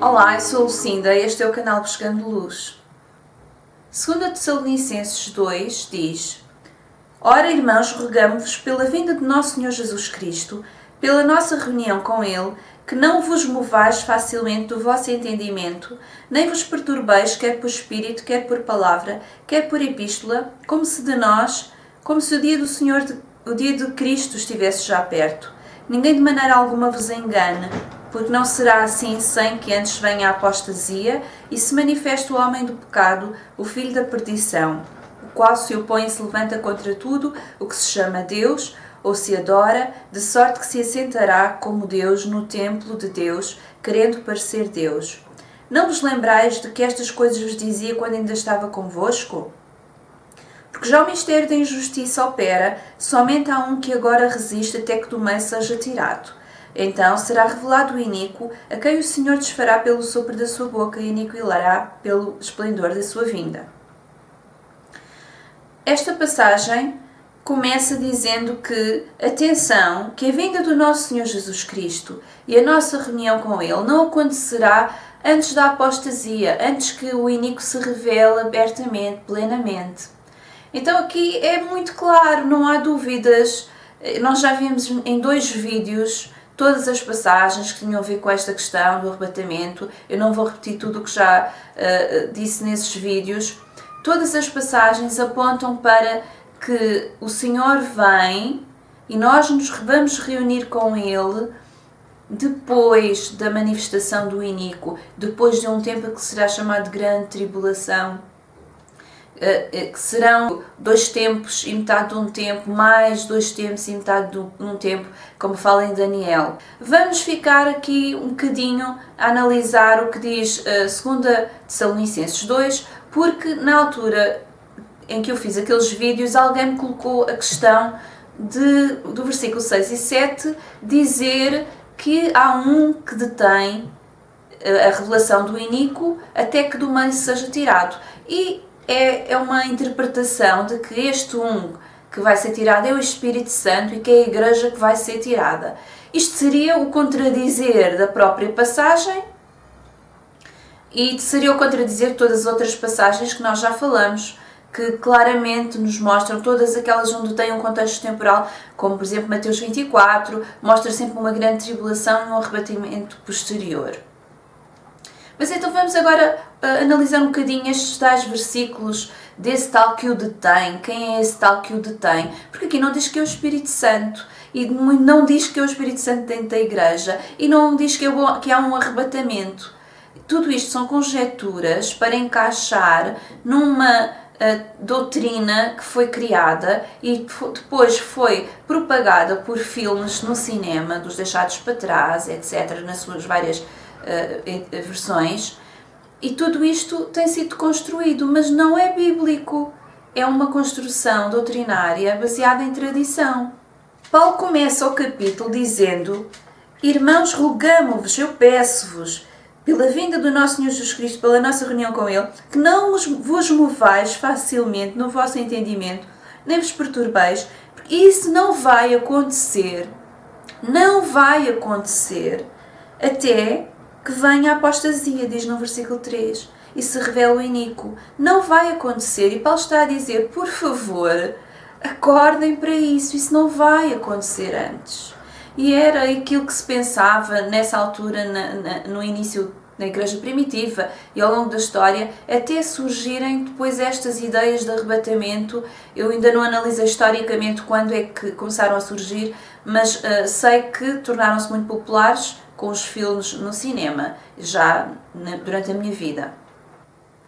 Olá, eu sou a Lucinda e este é o canal Buscando Luz. 2 Tessalonicenses 2 diz: Ora, irmãos, rogamo-vos pela vinda de nosso Senhor Jesus Cristo, pela nossa reunião com Ele, que não vos movais facilmente do vosso entendimento, nem vos perturbeis quer por espírito, quer por palavra, quer por epístola, como se o dia do Senhor, o dia de Cristo estivesse já perto. Ninguém de maneira alguma vos engane, porque não será assim sem que antes venha a apostasia e se manifeste o homem do pecado, o filho da perdição, o qual se opõe e se levanta contra tudo o que se chama Deus ou se adora, de sorte que se assentará como Deus no templo de Deus, querendo parecer Deus. Não vos lembrais de que estas coisas vos dizia quando ainda estava convosco? Porque já o mistério da injustiça opera, somente há um que agora resiste até que do meio seja tirado. Então será revelado o iníquo, a quem o Senhor desfará pelo sopro da sua boca e aniquilará pelo esplendor da sua vinda. Esta passagem começa dizendo que, atenção, que a vinda do nosso Senhor Jesus Cristo e a nossa reunião com Ele não acontecerá antes da apostasia, antes que o iníquo se revele abertamente, plenamente. Então aqui é muito claro, não há dúvidas. Nós já vimos em 2 vídeos todas as passagens que tinham a ver com esta questão do arrebatamento. Eu não vou repetir tudo o que já disse nesses vídeos. Todas as passagens apontam para que o Senhor vem e nós nos vamos reunir com Ele depois da manifestação do iníquo, depois de um tempo que será chamado de grande tribulação, que serão 2 tempos e metade de um tempo, mais 2 tempos e metade de um tempo, como fala em Daniel. Vamos ficar aqui um bocadinho a analisar o que diz 2 Tessalonicenses 2, porque na altura em que eu fiz aqueles vídeos, alguém me colocou a questão do versículo 6 e 7 dizer que há um que detém a revelação do iníquo até que do meio seja tirado. E é uma interpretação de que este um que vai ser tirado é o Espírito Santo e que é a Igreja que vai ser tirada. Isto seria o contradizer da própria passagem e seria o contradizer todas as outras passagens que nós já falamos, que claramente nos mostram todas aquelas onde tem um contexto temporal, como por exemplo Mateus 24, mostra sempre uma grande tribulação e um arrebatamento posterior. Mas então vamos agora analisar um bocadinho estes tais versículos desse tal que o detém. Quem é esse tal que o detém? Porque aqui não diz que é o Espírito Santo, e não diz que é o Espírito Santo dentro da Igreja, e não diz que há um arrebatamento. Tudo isto são conjecturas para encaixar numa doutrina que foi criada e depois foi propagada por filmes no cinema, dos Deixados para Trás, etc., nas suas várias versões, e tudo isto tem sido construído, mas não é bíblico, é uma construção doutrinária baseada em tradição. Paulo começa o capítulo dizendo: Irmãos, rogamo-vos, eu peço-vos, pela vinda do nosso Senhor Jesus Cristo, pela nossa reunião com Ele, que não vos movais facilmente no vosso entendimento, nem vos perturbeis, porque isso não vai acontecer até que venha a apostasia, diz no versículo 3, e se revela o iníquo. Não vai acontecer, e Paulo está a dizer, por favor, acordem para isso não vai acontecer antes. E era aquilo que se pensava nessa altura, no início da Igreja Primitiva e ao longo da história, até surgirem depois estas ideias de arrebatamento. Eu ainda não analisei historicamente quando é que começaram a surgir, mas sei que tornaram-se muito populares com os filmes no cinema, já durante a minha vida.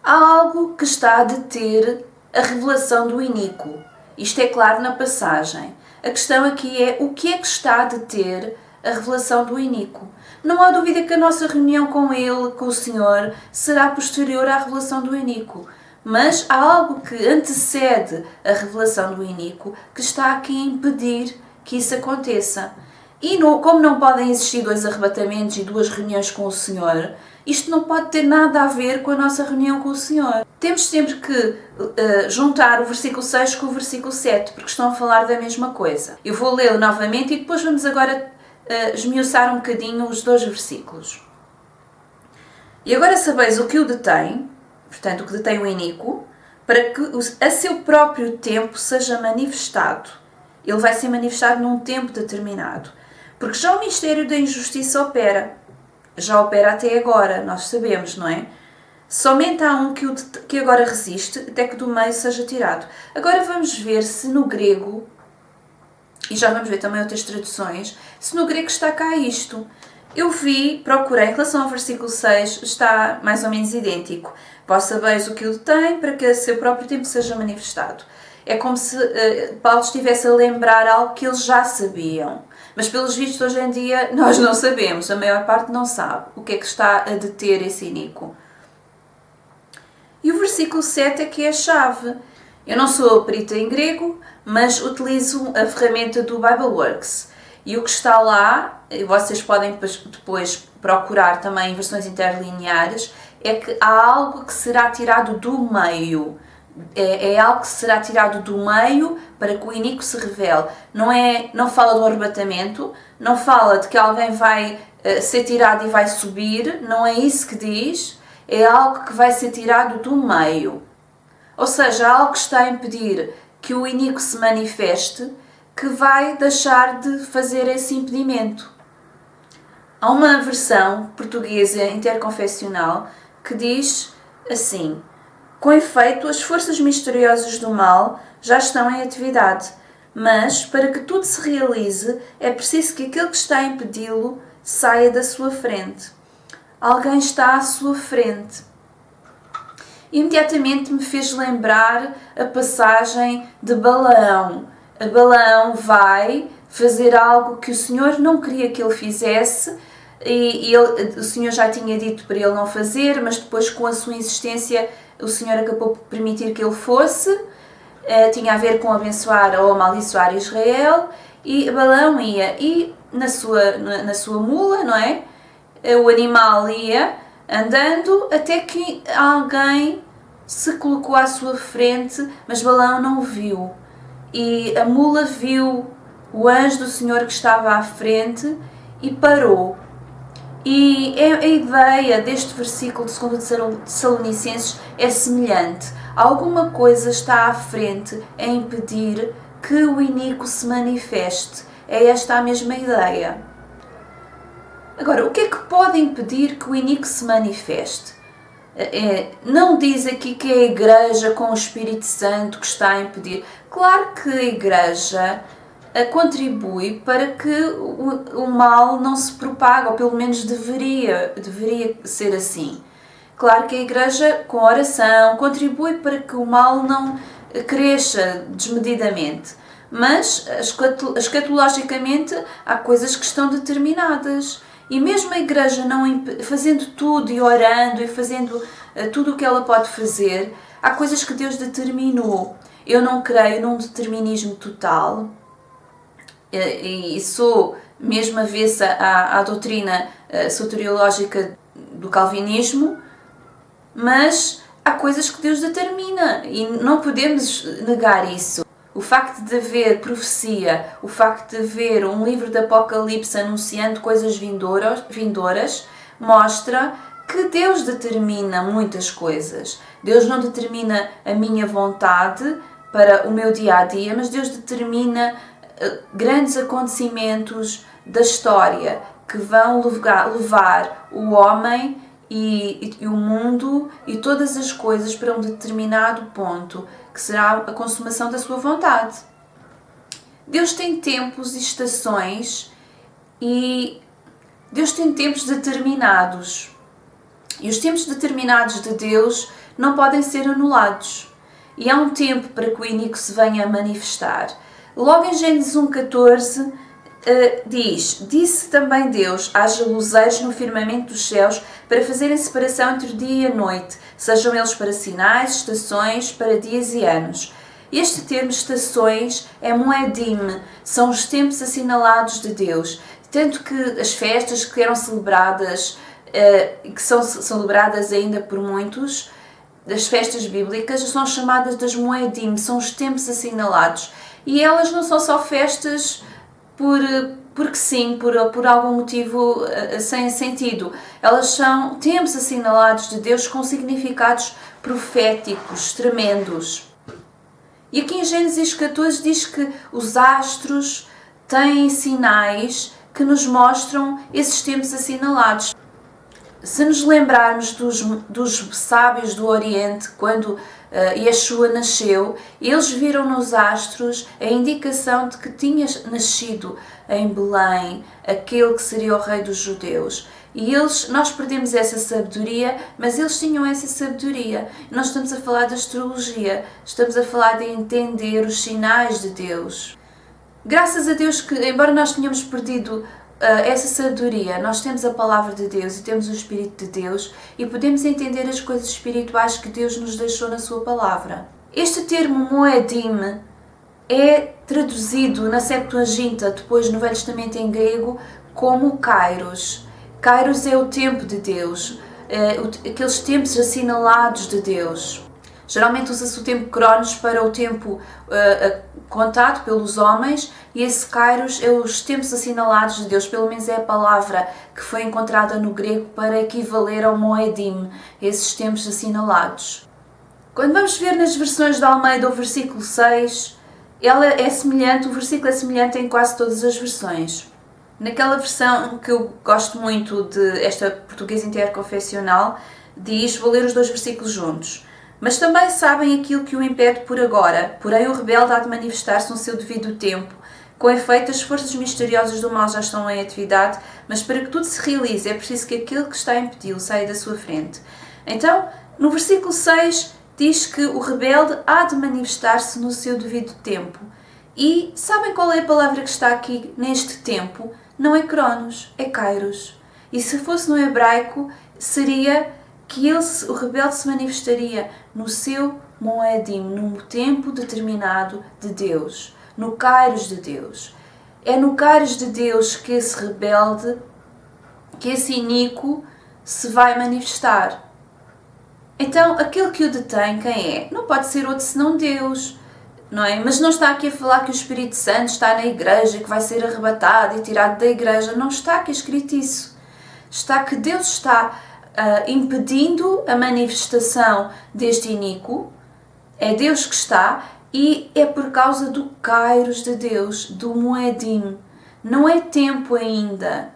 Há algo que está a deter a revelação do iníquo. Isto é claro na passagem. A questão aqui é o que é que está a deter a revelação do iníquo. Não há dúvida que a nossa reunião com Ele, com o Senhor, será posterior à revelação do iníquo. Mas há algo que antecede a revelação do iníquo que está aqui a impedir que isso aconteça. E como não podem existir 2 arrebatamentos e 2 reuniões com o Senhor, isto não pode ter nada a ver com a nossa reunião com o Senhor. Temos sempre que juntar o versículo 6 com o versículo 7, porque estão a falar da mesma coisa. Eu vou lê-lo novamente e depois vamos agora esmiuçar um bocadinho os 2 versículos. E agora sabeis o que o detém, portanto, o que detém o iníquo, para que a seu próprio tempo seja manifestado. Ele vai ser manifestado num tempo determinado. Porque já o mistério da injustiça opera. Já opera até agora, nós sabemos, não é? Somente há um que agora resiste, até que do meio seja tirado. Agora vamos ver se no grego, e já vamos ver também outras traduções, se no grego está cá isto. Eu procurei, em relação ao versículo 6, está mais ou menos idêntico. Vós sabeis o que o detém, para que a seu próprio tempo seja manifestado. É como se Paulo estivesse a lembrar algo que eles já sabiam. Mas pelos vistos hoje em dia nós não sabemos, a maior parte não sabe o que é que está a deter esse iníquo. E o versículo 7 é que é a chave. Eu não sou perita em grego, mas utilizo a ferramenta do Bibleworks. E o que está lá, e vocês podem depois procurar também em versões interlineares, é que há algo que será tirado do meio. É algo que será tirado do meio para que o iníquo se revele. Não fala do arrebatamento, não fala de que alguém vai ser tirado e vai subir, não é isso que diz, é algo que vai ser tirado do meio. Ou seja, algo que está a impedir que o iníquo se manifeste, que vai deixar de fazer esse impedimento. Há uma versão portuguesa interconfessional que diz assim: com efeito, as forças misteriosas do mal já estão em atividade, mas, para que tudo se realize, é preciso que aquele que está a impedi-lo saia da sua frente. Alguém está à sua frente. Imediatamente me fez lembrar a passagem de Balaão. Balaão vai fazer algo que o Senhor não queria que ele fizesse, e o Senhor já tinha dito para ele não fazer, mas depois, com a sua insistência, o Senhor acabou por permitir que ele fosse. Tinha a ver com abençoar ou amaldiçoar Israel, e Balaão ia, e na sua mula, não é? O animal ia andando até que alguém se colocou à sua frente, mas Balaão não o viu. E a mula viu o anjo do Senhor que estava à frente e parou. E a ideia deste versículo de 2 Tessalonicenses é semelhante. Alguma coisa está à frente a impedir que o iníquo se manifeste. É esta a mesma ideia. Agora, o que é que pode impedir que o iníquo se manifeste? Não diz aqui que é a Igreja com o Espírito Santo que está a impedir. Claro que a Igreja contribui para que o mal não se propague, ou pelo menos deveria ser assim. Claro que a Igreja, com oração, contribui para que o mal não cresça desmedidamente. Mas, escatologicamente, há coisas que estão determinadas. E mesmo a Igreja fazendo tudo e orando e fazendo tudo o que ela pode fazer, há coisas que Deus determinou. Eu não creio num determinismo total, e sou mesmo avessa à doutrina soteriológica do calvinismo, mas há coisas que Deus determina e não podemos negar isso. O facto de haver profecia, o facto de haver um livro de Apocalipse anunciando coisas vindouras, mostra que Deus determina muitas coisas. Deus não determina a minha vontade para o meu dia-a-dia, mas Deus determina grandes acontecimentos da história que vão levar o homem e o mundo e todas as coisas para um determinado ponto, que será a consumação da sua vontade. Deus tem tempos e estações e Deus tem tempos determinados. E os tempos determinados de Deus não podem ser anulados. E há um tempo para que o iníquo se venha a manifestar. Logo em Gênesis 1,14 diz: disse também Deus, haja luzeiros no firmamento dos céus para fazerem separação entre o dia e a noite, sejam eles para sinais, estações, para dias e anos. Este termo estações é moedim, são os tempos assinalados de Deus. Tanto que as festas que eram celebradas, que são celebradas ainda por muitos, das festas bíblicas, são chamadas das moedim, são os tempos assinalados. E elas não são só festas porque sim, por algum motivo sem sentido. Elas são tempos assinalados de Deus com significados proféticos, tremendos. E aqui em Gênesis 14 diz que os astros têm sinais que nos mostram esses tempos assinalados. Se nos lembrarmos dos sábios do Oriente, quando Yeshua nasceu, eles viram nos astros a indicação de que tinha nascido em Belém aquele que seria o rei dos judeus. E nós perdemos essa sabedoria, mas eles tinham essa sabedoria. Nós estamos a falar de astrologia, estamos a falar de entender os sinais de Deus. Graças a Deus que, embora nós tenhamos perdido essa sabedoria, nós temos a palavra de Deus e temos o Espírito de Deus e podemos entender as coisas espirituais que Deus nos deixou na sua palavra. Este termo moedim é traduzido na Septuaginta, depois no Velho Testamento em grego, como kairos. Kairos é o tempo de Deus, aqueles tempos assinalados de Deus. Geralmente usa-se o tempo Cronos para o tempo contado pelos homens, e esse Kairos é os tempos assinalados de Deus, pelo menos é a palavra que foi encontrada no grego para equivaler ao Moedim, esses tempos assinalados. Quando vamos ver nas versões de Almeida o versículo 6, o versículo é semelhante em quase todas as versões. Naquela versão que eu gosto muito de esta portuguesa interconfessional, diz, vou ler os dois versículos juntos. Mas também sabem aquilo que o impede por agora, porém o rebelde há de manifestar-se no seu devido tempo. Com efeito, as forças misteriosas do mal já estão em atividade, mas para que tudo se realize é preciso que aquele que está a impedi-lo saia da sua frente. Então, no versículo 6, diz que o rebelde há de manifestar-se no seu devido tempo. E sabem qual é a palavra que está aqui neste tempo? Não é Cronos, é Kairos. E se fosse no hebraico, seria que o rebelde se manifestaria no seu Moedim, num tempo determinado de Deus, no Kairos de Deus. É no Kairos de Deus que esse rebelde, que esse iníquo se vai manifestar. Então, aquele que o detém, quem é? Não pode ser outro senão Deus, não é? Mas não está aqui a falar que o Espírito Santo está na igreja, que vai ser arrebatado e tirado da igreja. Não está aqui escrito isso. Está que Deus está impedindo a manifestação deste iníquo, é Deus que está, e é por causa do Kairos de Deus, do Moedim. Não é tempo ainda.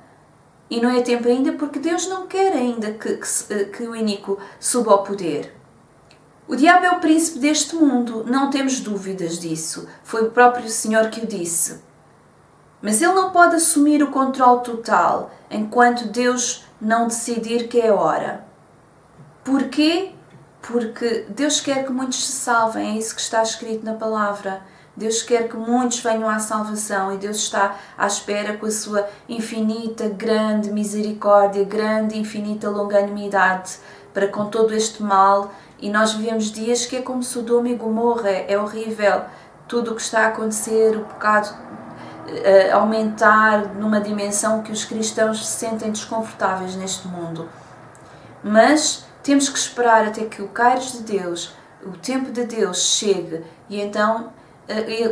E não é tempo ainda porque Deus não quer ainda que o iníquo suba ao poder. O diabo é o príncipe deste mundo, não temos dúvidas disso. Foi o próprio Senhor que o disse. Mas ele não pode assumir o controle total enquanto Deus não decidir que é a hora. Porquê? Porque Deus quer que muitos se salvem, é isso que está escrito na palavra. Deus quer que muitos venham à salvação e Deus está à espera com a sua infinita, grande misericórdia, grande, infinita longanimidade para com todo este mal. E nós vivemos dias que é como Sodoma e Gomorra, é horrível. Tudo o que está a acontecer, o pecado aumentar numa dimensão que os cristãos se sentem desconfortáveis neste mundo. Mas temos que esperar até que o Kairos de Deus, o tempo de Deus chegue e então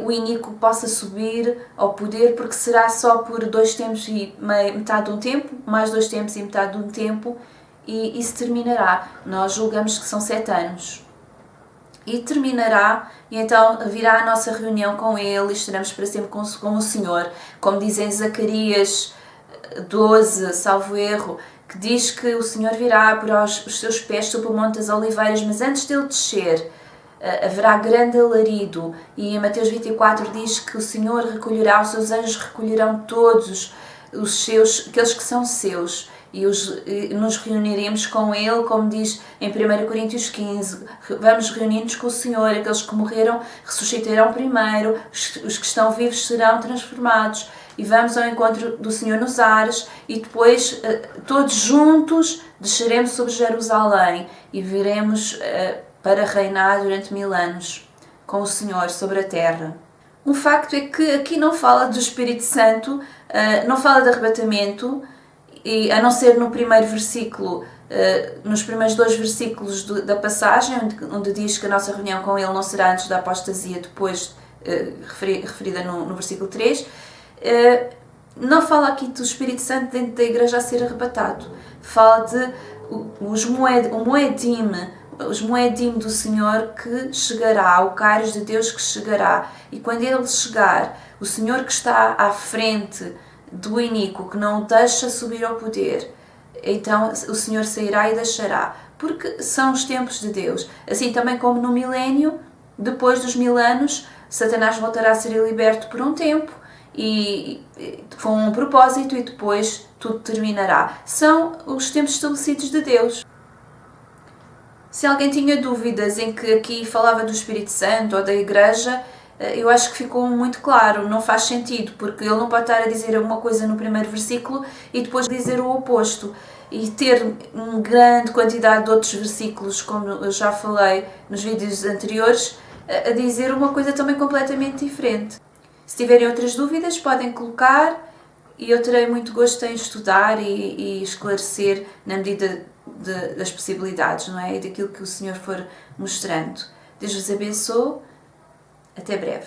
o iníquo possa subir ao poder, porque será só por 2 tempos e metade de um tempo, mais 2 tempos e metade de um tempo, e isso terminará. Nós julgamos que são 7 anos. E terminará, e então virá a nossa reunião com Ele e estaremos para sempre com o Senhor. Como diz em Zacarias 12, salvo erro, que diz que o Senhor virá por os seus pés sobre o Monte das Oliveiras, mas antes dele descer, haverá grande alarido. E em Mateus 24 diz que o Senhor recolherá, os seus anjos recolherão todos aqueles que são seus, e nos reuniremos com Ele, como diz em 1 Coríntios 15, vamos reunir-nos com o Senhor, aqueles que morreram ressuscitarão primeiro, os que estão vivos serão transformados, e vamos ao encontro do Senhor nos ares, e depois todos juntos desceremos sobre Jerusalém, e viremos para reinar durante 1000 anos com o Senhor sobre a terra. Um facto é que aqui não fala do Espírito Santo, não fala de arrebatamento, e, a não ser no primeiro versículo, nos primeiros 2 versículos da passagem, onde diz que a nossa reunião com Ele não será antes da apostasia, depois referida no versículo 3, não fala aqui do Espírito Santo dentro da igreja a ser arrebatado. Fala de os moedim do Senhor que chegará, o Kairos de Deus que chegará. E quando Ele chegar, o Senhor que está à frente do iníquo, que não o deixa subir ao poder, então o Senhor sairá e deixará, porque são os tempos de Deus. Assim também como no milénio, depois dos 1000 anos, Satanás voltará a ser liberto por um tempo, e com um propósito, e depois tudo terminará. São os tempos estabelecidos de Deus. Se alguém tinha dúvidas em que aqui falava do Espírito Santo ou da Igreja, eu acho que ficou muito claro. Não faz sentido, porque ele não pode estar a dizer uma coisa no primeiro versículo e depois dizer o oposto, e ter uma grande quantidade de outros versículos, como eu já falei nos vídeos anteriores, a dizer uma coisa também completamente diferente. Se tiverem outras dúvidas, podem colocar, e eu terei muito gosto em estudar e esclarecer na medida das possibilidades, não é? E daquilo que o Senhor for mostrando. Deus vos abençoe. Até breve.